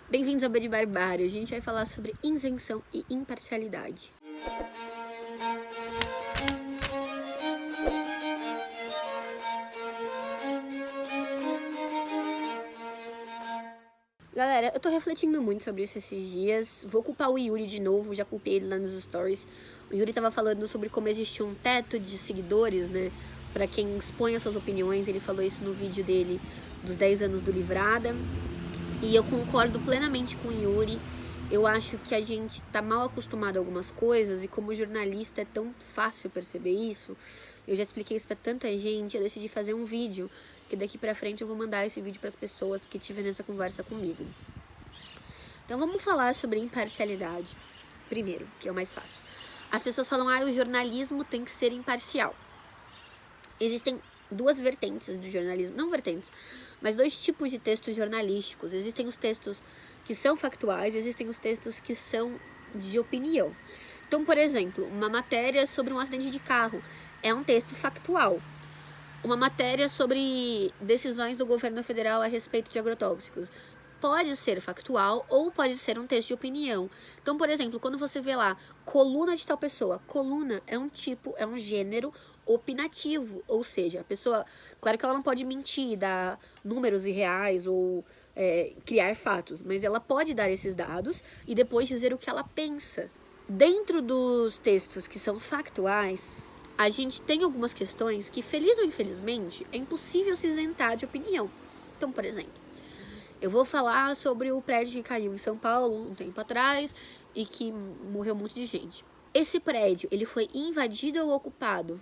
Bem-vindos ao Bede Barbário. A gente vai falar sobre isenção e imparcialidade. Galera, eu tô refletindo muito sobre isso esses dias. Vou culpar o Yuri de novo, já culpei ele lá nos stories. O Yuri tava falando sobre como existe um teto de seguidores, né? Pra quem expõe as suas opiniões. Ele falou isso no vídeo dele dos 10 anos do Livrada. E eu concordo plenamente com o Yuri. Eu acho que a gente tá mal acostumado a algumas coisas e como jornalista é tão fácil perceber isso. Eu já expliquei isso pra tanta gente, eu decidi fazer um vídeo, que daqui pra frente eu vou mandar esse vídeo pras pessoas que tiverem essa conversa comigo. Então vamos falar sobre imparcialidade primeiro, que é o mais fácil. As pessoas falam, o jornalismo tem que ser imparcial. Existem duas vertentes do jornalismo, não vertentes, mas dois tipos de textos jornalísticos. Existem os textos que são factuais, existem os textos que são de opinião. Então, por exemplo, uma matéria sobre um acidente de carro é um texto factual. Uma matéria sobre decisões do governo federal a respeito de agrotóxicos pode ser factual ou pode ser um texto de opinião. Então, por exemplo, quando você vê lá, coluna de tal pessoa, coluna é um tipo, é um gênero opinativo, ou seja, a pessoa, claro que ela não pode mentir, dar números irreais ou criar fatos, mas ela pode dar esses dados e depois dizer o que ela pensa. Dentro dos textos que são factuais, a gente tem algumas questões que, feliz ou infelizmente, é impossível se isentar de opinião. Então, por exemplo, eu vou falar sobre o prédio que caiu em São Paulo um tempo atrás e que morreu um monte de gente. Esse prédio, ele foi invadido ou ocupado?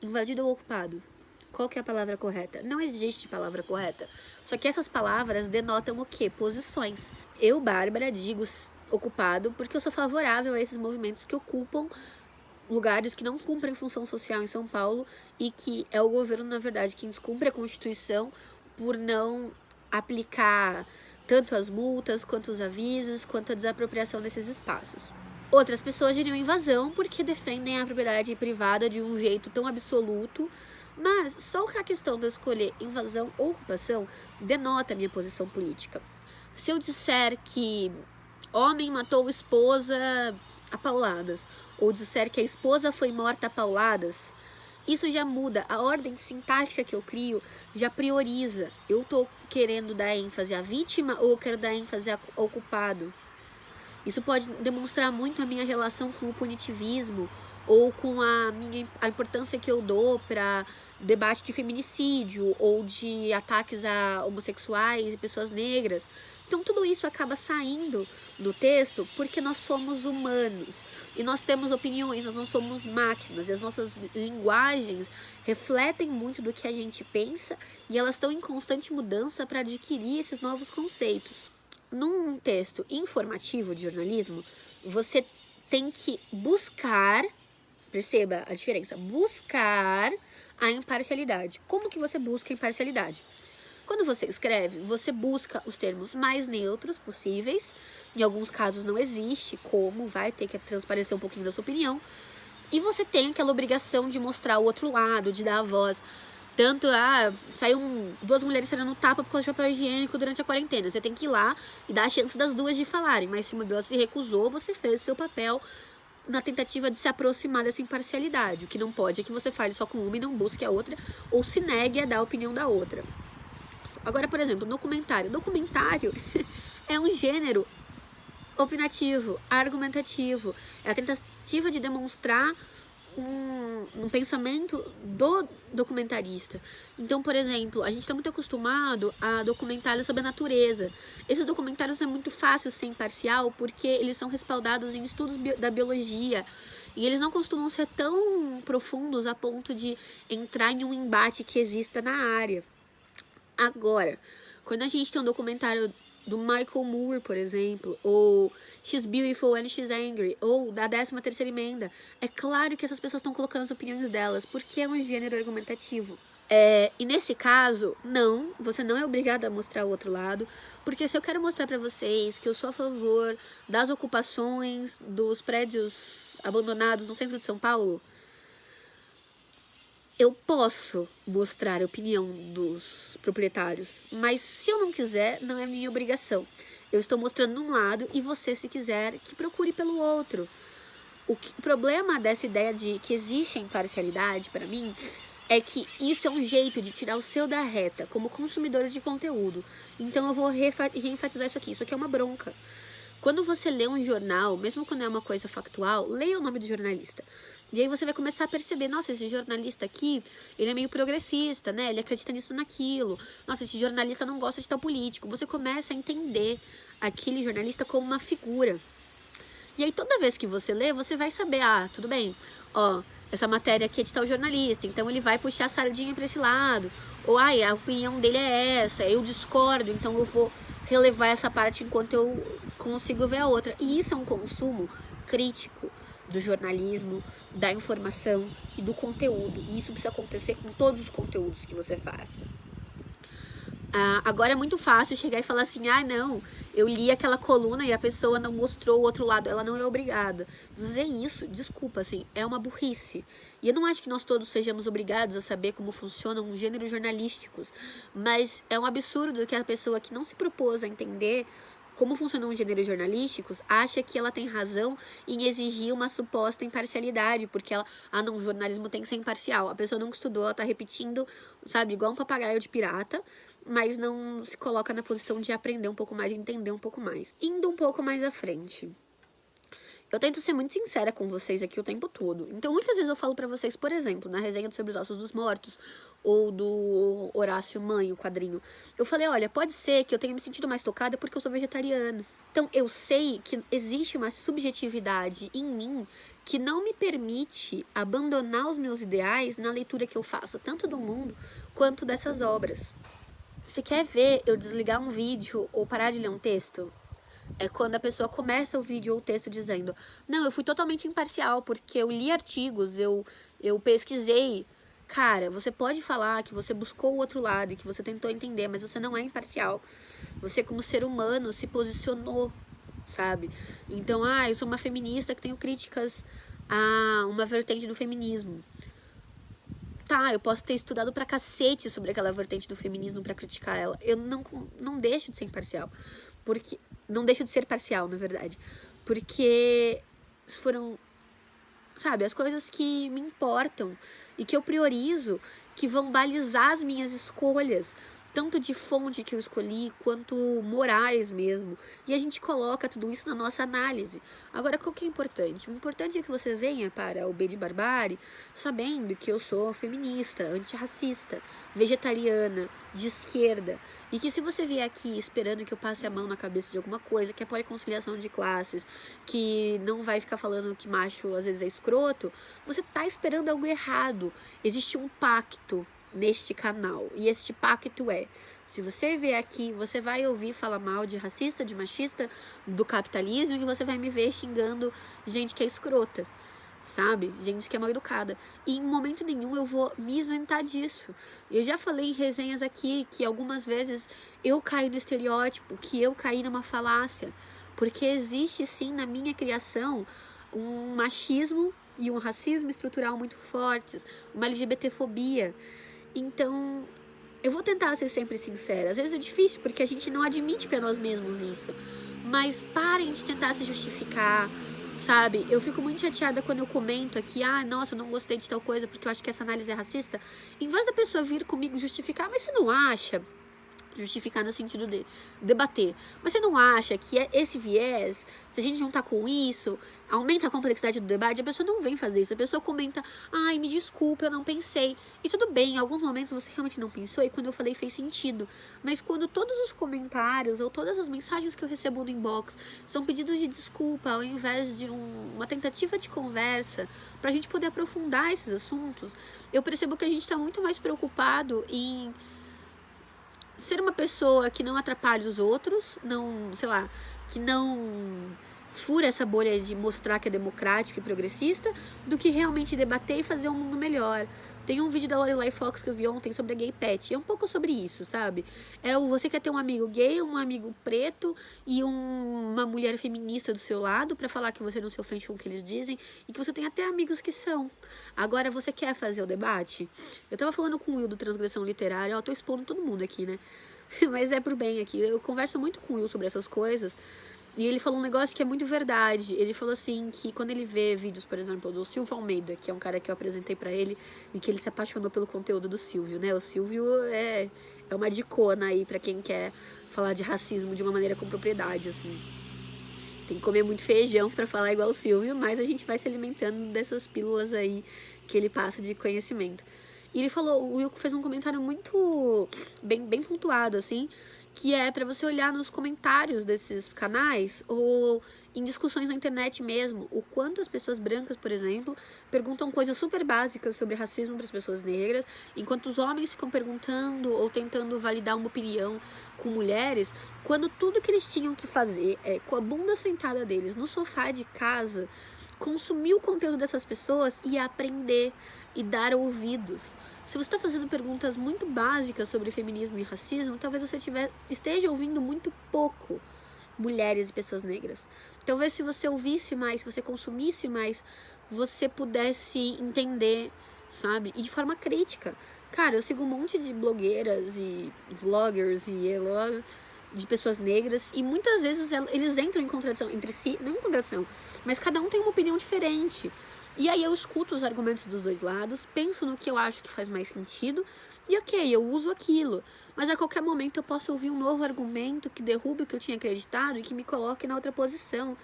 Invadido ou ocupado? Qual que é a palavra correta? Não existe palavra correta. Só que essas palavras denotam o quê? Posições. Eu, Bárbara, digo ocupado porque eu sou favorável a esses movimentos que ocupam lugares que não cumprem função social em São Paulo e que é o governo, na verdade, quem descumpre a Constituição por não aplicar tanto as multas, quanto os avisos, quanto a desapropriação desses espaços. Outras pessoas diriam invasão porque defendem a propriedade privada de um jeito tão absoluto, mas só a questão de eu escolher invasão ou ocupação denota a minha posição política. Se eu disser que homem matou esposa a pauladas, ou disser que a esposa foi morta a pauladas, isso já muda. A ordem sintática que eu crio já prioriza. Eu tô querendo dar ênfase à vítima ou eu quero dar ênfase ao culpado? Isso pode demonstrar muito a minha relação com o punitivismo ou com a importância que eu dou para debate de feminicídio ou de ataques a homossexuais e pessoas negras. Então tudo isso acaba saindo do texto porque nós somos humanos e nós temos opiniões, nós não somos máquinas e as nossas linguagens refletem muito do que a gente pensa e elas estão em constante mudança para adquirir esses novos conceitos. Num texto informativo de jornalismo, você tem que buscar, perceba a diferença, buscar a imparcialidade. Como que você busca a imparcialidade? Quando você escreve, você busca os termos mais neutros possíveis. Em alguns casos não existe como, vai ter que transparecer um pouquinho da sua opinião. E você tem aquela obrigação de mostrar o outro lado, de dar a voz. Tanto, saiu duas mulheres saindo no tapa por causa de papel higiênico durante a quarentena. Você tem que ir lá e dar a chance das duas de falarem. Mas se uma delas se recusou, você fez o seu papel na tentativa de se aproximar dessa imparcialidade. O que não pode é que você fale só com uma e não busque a outra, ou se negue a dar a opinião da outra. Agora, por exemplo, documentário. Documentário é um gênero opinativo, argumentativo. É a tentativa de demonstrar um pensamento do documentarista. Então, por exemplo, a gente está muito acostumado a documentários sobre a natureza. Esses documentários é muito fácil ser imparcial porque eles são respaldados em estudos da biologia e eles não costumam ser tão profundos a ponto de entrar em um embate que exista na área. Agora, quando a gente tem um documentário do Michael Moore, por exemplo, ou She's Beautiful and She's Angry, ou da 13ª emenda, é claro que essas pessoas estão colocando as opiniões delas, porque é um gênero argumentativo. E nesse caso, não, você não é obrigado a mostrar o outro lado, porque se eu quero mostrar pra vocês que eu sou a favor das ocupações dos prédios abandonados no centro de São Paulo, eu posso mostrar a opinião dos proprietários, mas se eu não quiser, não é minha obrigação. Eu estou mostrando um lado e você, se quiser, que procure pelo outro. O problema dessa ideia de que existe a imparcialidade, para mim, é que isso é um jeito de tirar o seu da reta como consumidor de conteúdo. Então eu vou reenfatizar isso aqui. Isso aqui é uma bronca. Quando você lê um jornal, mesmo quando é uma coisa factual, leia o nome do jornalista. E aí você vai começar a perceber, nossa, esse jornalista aqui, ele é meio progressista, né? Ele acredita nisso, naquilo. Nossa, esse jornalista não gosta de tal político. Você começa a entender aquele jornalista como uma figura. E aí toda vez que você lê, você vai saber, ah, tudo bem, ó, essa matéria aqui é de tal jornalista, então ele vai puxar a sardinha para esse lado. Ou, ai, a opinião dele é essa, eu discordo, então eu vou relevar essa parte enquanto eu consigo ver a outra. E isso é um consumo crítico do jornalismo, da informação e do conteúdo. E isso precisa acontecer com todos os conteúdos que você faz. Agora é muito fácil chegar e falar assim, ah, não, eu li aquela coluna e a pessoa não mostrou o outro lado, ela não é obrigada. Dizer isso, desculpa, assim, é uma burrice. E eu não acho que nós todos sejamos obrigados a saber como funcionam gêneros jornalísticos, mas é um absurdo que a pessoa que não se propôs a entender como funcionam os gêneros jornalísticos, acha que ela tem razão em exigir uma suposta imparcialidade, porque ela, não, o jornalismo tem que ser imparcial. A pessoa nunca estudou, ela tá repetindo, sabe, igual um papagaio de pirata, mas não se coloca na posição de aprender um pouco mais, de entender um pouco mais. Indo um pouco mais à frente. Eu tento ser muito sincera com vocês aqui o tempo todo. Então, muitas vezes eu falo pra vocês, por exemplo, na resenha sobre os ossos dos mortos, ou do Horácio Mãe, o quadrinho. Eu falei, olha, pode ser que eu tenha me sentido mais tocada porque eu sou vegetariana. Então, eu sei que existe uma subjetividade em mim que não me permite abandonar os meus ideais na leitura que eu faço, tanto do mundo quanto dessas obras. Você quer ver eu desligar um vídeo ou parar de ler um texto? É quando a pessoa começa o vídeo ou o texto dizendo, não, eu fui totalmente imparcial, porque eu li artigos, eu pesquisei. Cara, você pode falar que você buscou o outro lado e que você tentou entender, mas você não é imparcial. Você, como ser humano, se posicionou, sabe? Então, eu sou uma feminista que tenho críticas a uma vertente do feminismo. Tá, eu posso ter estudado pra cacete sobre aquela vertente do feminismo pra criticar ela. Eu não deixo de ser imparcial. Porque não deixo de ser parcial, na verdade. Porque foram, sabe, as coisas que me importam e que eu priorizo, que vão balizar as minhas escolhas, tanto de fonte que eu escolhi, quanto morais mesmo. E a gente coloca tudo isso na nossa análise. Agora, qual que é importante? O importante é que você venha para o B de Barbárie sabendo que eu sou feminista, antirracista, vegetariana, de esquerda. E que se você vier aqui esperando que eu passe a mão na cabeça de alguma coisa, que apoie conciliação de classes, que não vai ficar falando que macho às vezes é escroto, você tá esperando algo errado. Existe um pacto neste canal. E este pacto é, se você vier aqui, você vai ouvir falar mal de racista, de machista, do capitalismo, e você vai me ver xingando gente que é escrota, sabe? Gente que é mal educada. E em momento nenhum eu vou me isentar disso. Eu já falei em resenhas aqui que algumas vezes eu caio no estereótipo, que eu caí numa falácia. Porque existe sim na minha criação um machismo e um racismo estrutural muito fortes, uma LGBTfobia. Então, eu vou tentar ser sempre sincera. Às vezes é difícil porque a gente não admite pra nós mesmos isso. Mas parem de tentar se justificar, sabe? Eu fico muito chateada quando eu comento aqui, nossa, eu não gostei de tal coisa porque eu acho que essa análise é racista. Em vez da pessoa vir comigo justificar, mas você não acha? Justificar no sentido de debater. Mas você não acha que esse viés, se a gente juntar com isso, aumenta a complexidade do debate? A pessoa não vem fazer isso. A pessoa comenta, me desculpa, eu não pensei. E tudo bem, em alguns momentos você realmente não pensou e quando eu falei fez sentido. Mas quando todos os comentários ou todas as mensagens que eu recebo no inbox são pedidos de desculpa ao invés de uma tentativa de conversa pra gente poder aprofundar esses assuntos, eu percebo que a gente tá muito mais preocupado em ser uma pessoa que não atrapalhe os outros, não, sei lá, que não fura essa bolha de mostrar que é democrático e progressista, do que realmente debater e fazer um mundo melhor. Tem um vídeo da Lorelai Fox que eu vi ontem sobre a gay pet, é um pouco sobre isso, sabe? Você quer ter um amigo gay, um amigo preto e uma mulher feminista do seu lado pra falar que você não se ofende com o que eles dizem e que você tem até amigos que são. Agora, você quer fazer o debate? Eu tava falando com o Will do Transgressão Literária, tô expondo todo mundo aqui, né? Mas é pro bem aqui. Eu converso muito com o Will sobre essas coisas. E ele falou um negócio que é muito verdade. Ele falou assim que quando ele vê vídeos, por exemplo, do Silvio Almeida, que é um cara que eu apresentei pra ele, e que ele se apaixonou pelo conteúdo do Silvio, né? O Silvio é uma dicona aí pra quem quer falar de racismo de uma maneira com propriedade, assim. Tem que comer muito feijão pra falar igual o Silvio, mas a gente vai se alimentando dessas pílulas aí que ele passa de conhecimento. E ele falou, o Will fez um comentário muito bem pontuado, assim, que é pra você olhar nos comentários desses canais ou em discussões na internet mesmo, o quanto as pessoas brancas, por exemplo, perguntam coisas super básicas sobre racismo para as pessoas negras, enquanto os homens ficam perguntando ou tentando validar uma opinião com mulheres, quando tudo que eles tinham que fazer é, com a bunda sentada deles no sofá de casa, consumir o conteúdo dessas pessoas e aprender e dar ouvidos. Se você está fazendo perguntas muito básicas sobre feminismo e racismo, talvez você esteja ouvindo muito pouco mulheres e pessoas negras. Talvez se você ouvisse mais, se você consumisse mais, você pudesse entender, sabe? E de forma crítica. Cara, eu sigo um monte de blogueiras e vloggers e de pessoas negras, e muitas vezes eles entram em contradição entre si, não em contradição, mas cada um tem uma opinião diferente. E aí eu escuto os argumentos dos dois lados, penso no que eu acho que faz mais sentido, e ok, eu uso aquilo. Mas a qualquer momento eu posso ouvir um novo argumento que derrube o que eu tinha acreditado e que me coloque na outra posição.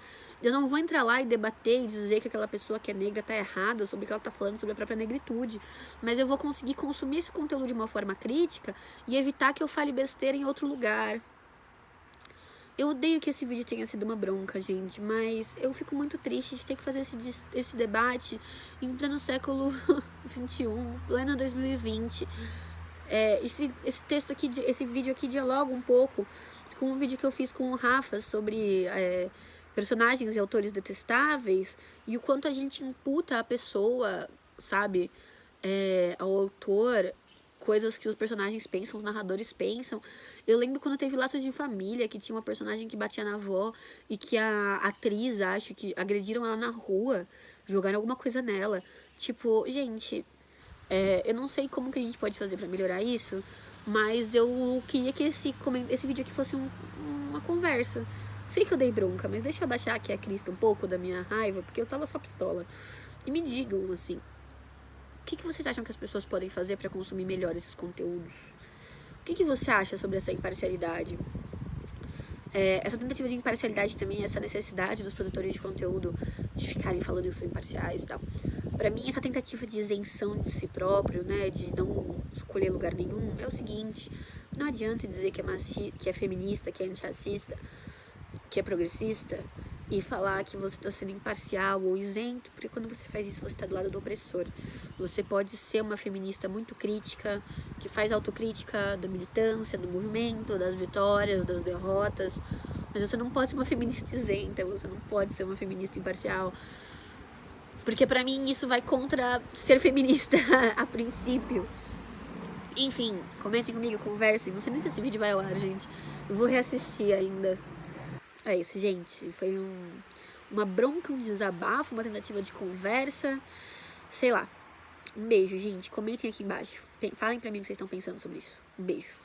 Eu não vou entrar lá e debater e dizer que aquela pessoa que é negra tá errada sobre o que ela tá falando sobre a própria negritude. Mas eu vou conseguir consumir esse conteúdo de uma forma crítica e evitar que eu fale besteira em outro lugar. Eu odeio que esse vídeo tenha sido uma bronca, gente, mas eu fico muito triste de ter que fazer esse debate em pleno século XXI, pleno 2020. Esse texto aqui, esse vídeo aqui dialoga um pouco com um vídeo que eu fiz com o Rafa sobre personagens e autores detestáveis e o quanto a gente imputa a pessoa, sabe, ao autor, coisas que os personagens pensam, os narradores pensam. Eu lembro quando teve Laços de Família, que tinha uma personagem que batia na avó e que a atriz, acho que agrediram ela na rua, jogaram alguma coisa nela. Tipo, gente, eu não sei como que a gente pode fazer pra melhorar isso, mas eu queria que esse vídeo aqui fosse uma conversa. Sei que eu dei bronca, mas deixa eu abaixar aqui a crista um pouco da minha raiva, porque eu tava só pistola. E me digam, assim, o que vocês acham que as pessoas podem fazer para consumir melhor esses conteúdos? O que você acha sobre essa imparcialidade? Essa tentativa de imparcialidade também, essa necessidade dos produtores de conteúdo de ficarem falando que são imparciais e tal. Pra mim, essa tentativa de isenção de si próprio, né, de não escolher lugar nenhum, é o seguinte: não adianta dizer que é feminista, que é antirracista, que é progressista, e falar que você está sendo imparcial ou isento, porque quando você faz isso, você está do lado do opressor. Você pode ser uma feminista muito crítica, que faz autocrítica da militância, do movimento, das vitórias, das derrotas, mas você não pode ser uma feminista isenta, você não pode ser uma feminista imparcial, porque pra mim isso vai contra ser feminista a princípio. Enfim, comentem comigo, conversem. Não sei nem se esse vídeo vai ao ar, gente. Eu vou reassistir ainda. É isso, gente. Foi uma bronca, um desabafo, uma tentativa de conversa. Sei lá. Um beijo, gente. Comentem aqui embaixo. Falem pra mim o que vocês estão pensando sobre isso. Um beijo.